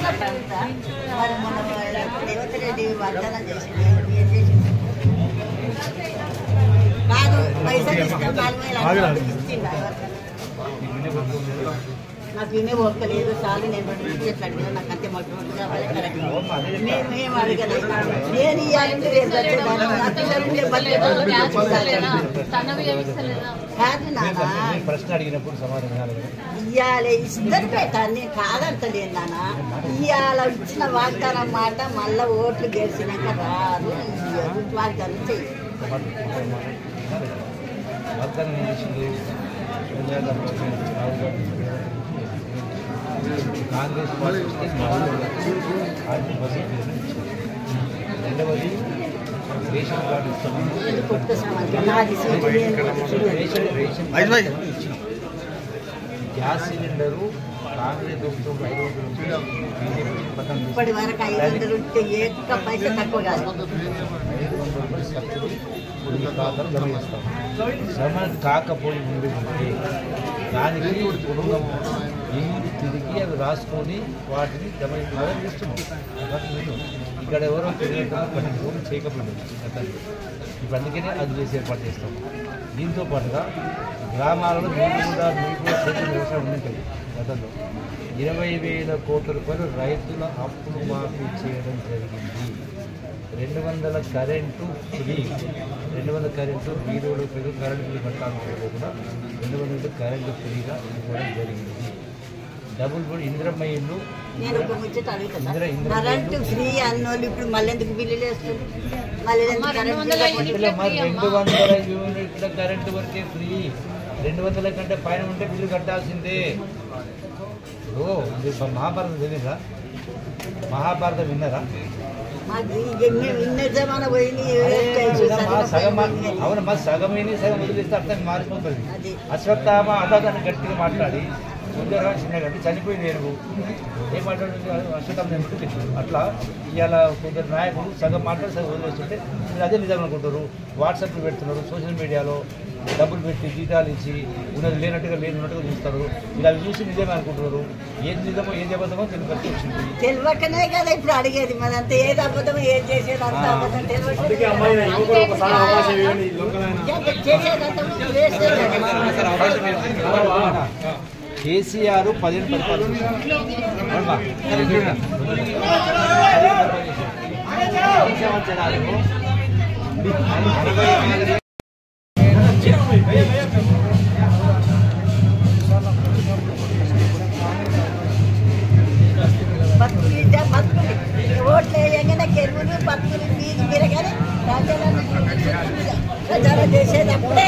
మరి మన రేవంత్ రెడ్డి వాగ్దానం చేసింది కాదు పైసలు ఇస్తాం 4,000 ఇచ్చిందా నాకు వినే ఒక్కలేదు చాలు నేను చెట్లు అడిగినా నాకు అంతే మాకు రోడ్డు కావాలి కరెక్ట్ మేము అడగలేదు నేను ఇవ్వాలంటే రేపు కాదు నాన్న ప్రశ్న అడిగినప్పుడు సమాధానం ఇవ్వాలి ఇద్దరు పెట్టాను నేను కాదంటలేదు నాన్న ఇవాళ ఇచ్చిన వాగ్దానం మాట మళ్ళీ ఓట్లు గెలిచినాక రాదు వాగ్దానం చెయ్యి వాగ్దానం కాంగ్రెస్ పార్టీ రెండవది రేషన్ కార్డు ఇస్తాము గ్యాస్ సిలిండరు కాంగ్రెస్ ప్రభుత్వం 500 ఇప్పటి వరకు 500 ఉంటే ఏక పైసా తక్కువ కాదు 500 రూపాయలు సబ్సిడీ ఈ ఖాతాలు జమ చేస్తాం జమ కాకపోయి ఉంటే దానికి కుటుంబం ఇంటి తిరిగి అవి రాసుకొని వాటిని జమ చేస్తున్నాం ఇక్కడ ఎవరో తిరిగేటప్పుడు కొన్ని రోజులు చేయకపోయింది ఇప్పుడు అందుకనే అది చేసి ఏర్పాటు చేస్తాం దీంతో పాటుగా గ్రామాలలో మీకు కూడా చేసిన వ్యవసాయం ఉంటుంది గతంలో 20,000 కోట్ల రూపాయలు రైతుల అప్పులు మాఫీ చేయడం జరిగింది 200 కరెంటు ఫ్రీ 200 కరెంటు వీధులు కరెంటు బిల్లు కట్టాలనుకోకుండా 200 కరెంటు ఫ్రీగా ఇవ్వడం జరిగింది డబుల్ బోర్డు ఇందిరమ్మ ఇల్లు నేను ఒక ముచ్చట అడుగుతున్నా కరెంటు ఫ్రీ అన్నోళ్ళు ఇప్పుడు మళ్ళీ ఎందుకు బిల్లులు వేస్తుంది మళ్ళీ 200 యూనిట్ల కరెంటు వరకే ఫ్రీ 200 కంటే పైన ఉంటే బిల్లు కట్టాల్సిందే మహాభారతం తెలియదా మహాభారతం విన్నారా అవును మా సగం విని సగం వదిలిస్తే అర్థం మారిపోతుంది అశ్వత్థామ అదాన్ని గట్టిగా మాట్లాడి సుందరరావు చిన్నగంటే చనిపోయింది ఏనుగు ఏం మాట్లాడుతుంది అశ్వత్థామ అట్లా ఇవాళ కొందరు నాయకులు సగం మాట్లాడి సగం వదిలేస్తుంటే మీరు అదే నిజం అనుకుంటారు వాట్సాప్లో పెడుతున్నారు సోషల్ మీడియాలో డబ్బులు పెట్టి జీతాలు ఇచ్చి ఉన్నది లేనట్టుగా లేనట్టుగా చూస్తారు ఇలా చూసి నిజమే అనుకుంటున్నారు ఏది నిజమో ఏది అబద్ధమో తెలియక వచ్చింది తెలియకనే కదా ఇప్పుడు అడిగేది మనంతా ఏది అబద్ధమో ఏది చేసేది అంత అబద్ధం కేసీఆర్ 15 పరిపాలన ఓట్లు వేయగానే గెలువులు బతుకులు వీధి మీరు కానీ ప్రజలను ప్రచారం చేసేది అప్పుడే